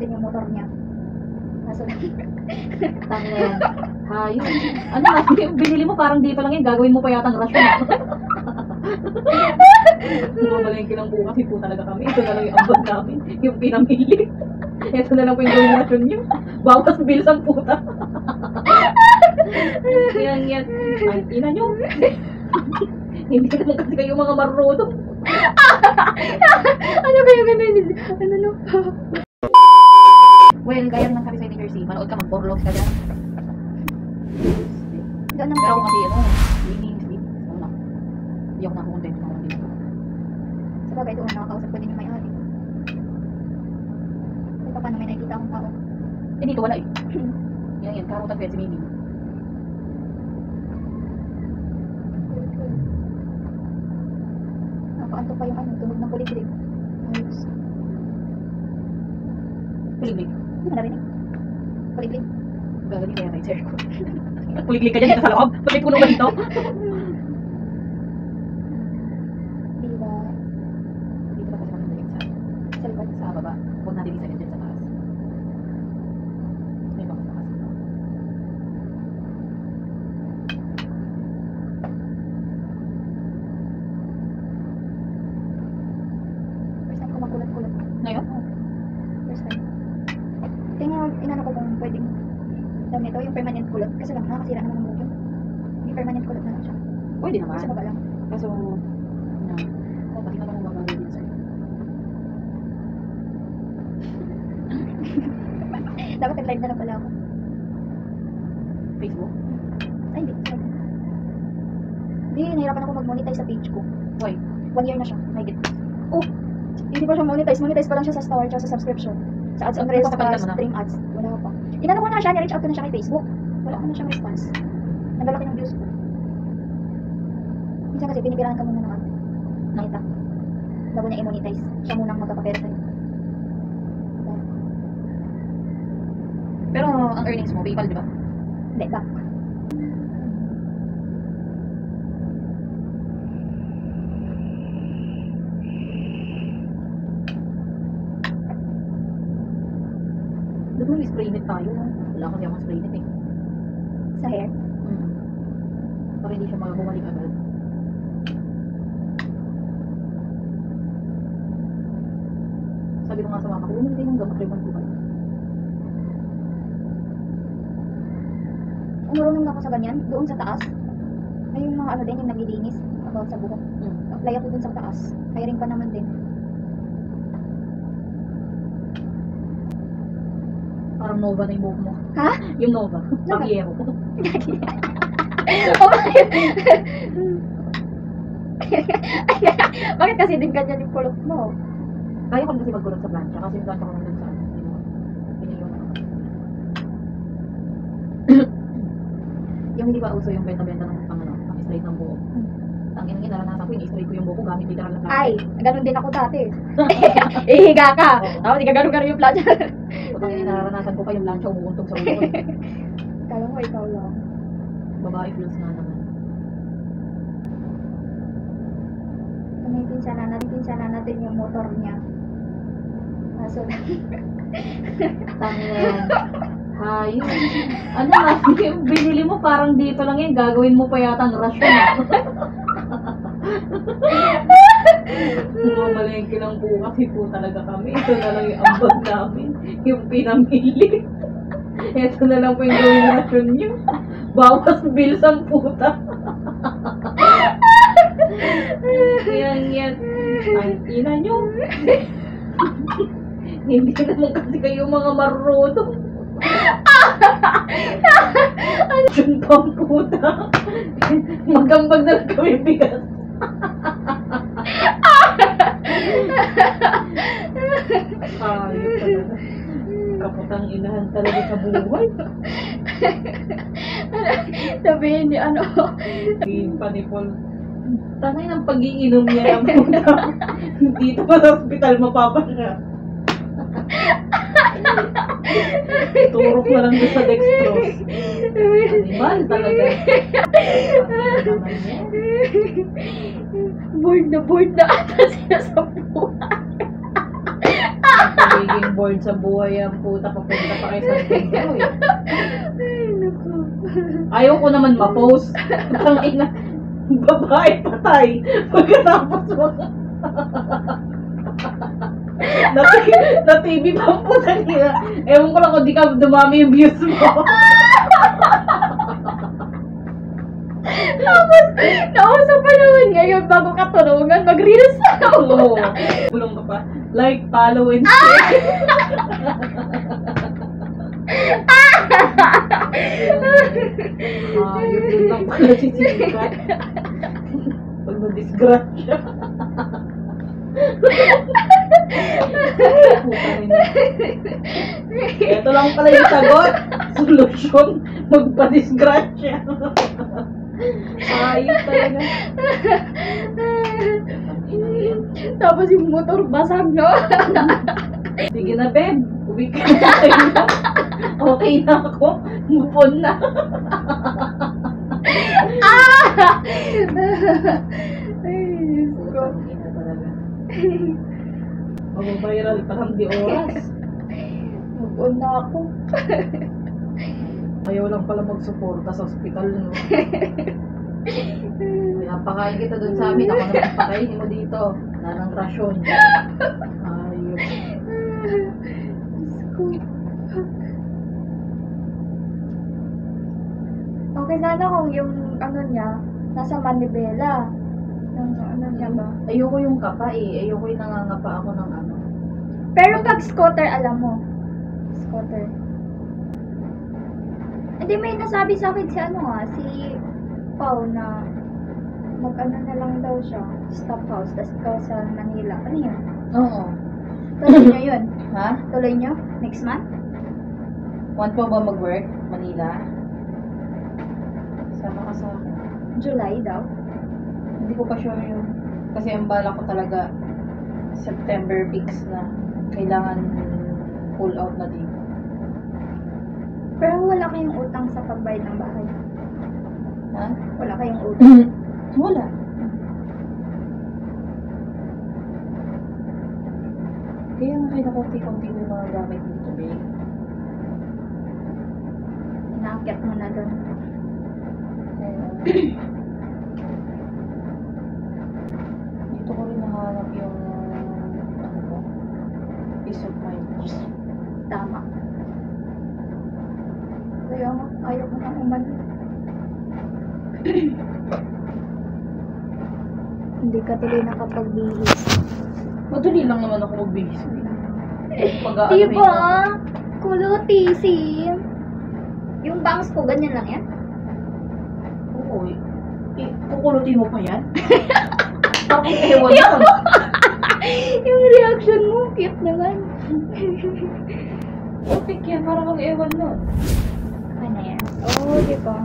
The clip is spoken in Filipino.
natin yung motor niya. Kaso Tangan. Hayos. Ano kasi binili mo parang dito lang yan. Gagawin mo pa yatang rasyon. Mamalengke lang po kasi po talaga kami. Ito na lang yung ambag namin. Yung pinamili. Ito na lang po yung gawin rasyon nyo. Bawas bills ang puta. Yan. Ay, ina nyo. Hindi naman kasi kayo mga marunong. ano kayo ganun? Ano no? Well, gaya naman sabi sa ni Jersey, manood ka, mag-porlogs ka dyan. Doon ang Pero ako kasi, sleep. Ano na. Hindi ako nakakontent na hindi na. sa bagay doon, nakakausap ko din yung may-ari. Ito paano may nakikita akong tao. Eh, dito wala eh. Yan, karutan ko yan si Mimi. Nakaanto pa yung tunog ng kulig-kulig. Ayos. Kuliglig. Hindi ka narinig. Kulig-kulig. Gagaling kaya tayo, sir. Kuliglig ka dyan dito sa loob. Bakit puno ba dito? Diba? Dito ba kasi magandang Sa likod. sa baba? Huwag natin isa dyan sa taas. May baka sa taas. First time ko magulat-gulat. Ngayon? First time. Tingnan, inano ko kung pwedeng daw nito, yung permanent kulot. Kasi lang, nakakasira naman ng motor. Yung permanent kulot na lang siya. Pwede naman. Sa baba lang. Kaso, pati naman ang magagawin din sa'yo. Dapat nag-live na lang pala ako. Facebook? Ay, hindi. Sorry. Hindi, nahirapan ako mag-monetize sa page ko. Why? 1 year na siya. May get. Oh! Hindi pa siya monetize. Monetize pa lang siya sa store at sa subscription. Sa ads on reels, Napapalitan mo sa na? stream ads. Wala pa. Tinanong ko na siya, ni-reach out ko na siya kay Facebook. Wala ko na siyang response. Nagalaki ng views ko. Minsan kasi pinipirahan ka muna ng ano. Nakita. Bago niya i-monetize. Siya munang magkakapera sa'yo. Pero ang earnings mo, PayPal, di ba? Hindi, back. Doon mo spray net tayo. Wala kasi akong spray net eh. Sa hair. Para hindi siya bumalik agad. Sabi ko nga sa mama ko, bumili din yung gamot rin ko ba? Umurunong ako sa ganyan, doon sa taas. May yung mga ano din, yung naglilinis about sa buhok. Apply ako doon sa taas. Hiring pa naman din. Parang Nova na yung buhok mo. Ha? Yung Nova. Nova? Papiero. Oh, bakit kasi din ganyan yung kulot mo? Kaya ko kasi magkulot sa plancha kasi yung plancha ko nandun sa ano. Piniyon ako. Yung hindi ba uso yung benta-benta ng pang-straight ng buhok. Ang inang naranasan ko, in-straight ko yung buhok ko gamit literal na plancha. Ay, ganun din ako dati. Ihiga ka. Tapos ganun yung plancha. Pag ang naranasan ko pa yung plancha umuuntog sa ulo. Kala mo ikaw lang. Babae feels nga naman. Pinsanan natin yung motor niya. Kaso Tangan. Hayos. Ano kasi yung binili mo parang dito lang yan. Gagawin mo pa yatang rasyon. Mamalengke lang po kasi po talaga kami. Ito na lang yung ambag namin. Yung pinamili. Ito na lang po yung gawin rasyon nyo. Bawas bills ang puta. Yan. Ay, ina nyo. Hindi naman kasi kayo mga marunong. Yung pang puta. Magambag na lang kami bigas. Ayos talaga. Kaputang inahan talaga sa buhay. sabihin ni ano. Yung panipol. Tanay ng pag-iinom niya ng puta. Dito pa sa hospital mapapasya. Turok na lang doon sa dextrose. Animal talaga. Bored na ata sila sa buhay. Nagiging bored award sa buhay ang puta. Papunta pa kayo sa Pedro eh. Ay, naku. Ayaw ko naman ma-post. Ang ina, babae patay. Pagkatapos mga... na TV pa ang puta niya. Ewan ko lang kung di ka dumami yung views mo. Tapos, nausap pa naman ngayon bago ka tulungan, mag-reels na ako. Oo. Bulong ka pa. Like, follow, and share. Yun lang pala si Sika. Pag na-disgrasya. Ito lang pala yung sagot. Solusyon, magpa-disgrasya. Ayos talaga. Tapos yung motor basag, no? Sige na, babe. Uwi ka na. Okay na ako. Move on na. Ay, Diyos ko. Okay na talaga. Mag-viral pa lang di oras. Mag-on na ako. Ayaw lang pala mag-suporta sa ospital, no? Pinapakain kita doon sa amin. Ako naman pakainin mo dito. Nanang rasyon. Ayos. Diyos ko. Okay sana kung yung ano niya, nasa Manibela. Yung ano niya ba? Ayoko yung kapa eh. Ayoko yung nangangapa ako ng ano. Pero pag scooter, alam mo. Scooter. Hindi, may nasabi sa akin si ano si Pao na mag-ano na lang daw siya, stop house, tas ikaw sa Manila. Ano yun? Oo. Tuloy niyo yun? Ha? Tuloy niyo? Next month? Want mo ba mag-work? Manila? Sama ka sa akin. July daw? Hindi ko pa sure yun. Kasi ang bala ko talaga September fix na. Kailangan pull out na dito. Pero wala kayong utang sa pagbayad ng bahay. Ha? Wala kayong utang. Wala. Kaya nga kinakunti-kunti ko yung mga gamit dito, babe. Inaakit mo na doon. Dito ko rin nahanap yung ano ko, peace of mind. Tama. Kaya nga, ayaw ko nang umano. Hindi ka tuloy nakapagbihis. Madali lang naman ako magbihis. Pag-aano Diba? Kulutisim. Yung bangs ko, ganyan lang yan? Oo eh. Kukulutin mo pa yan? Bakit ewan yun? Yung reaction mo, cute naman. Okay yan, parang kang ewan nun. Okay na yan. Oo, diba?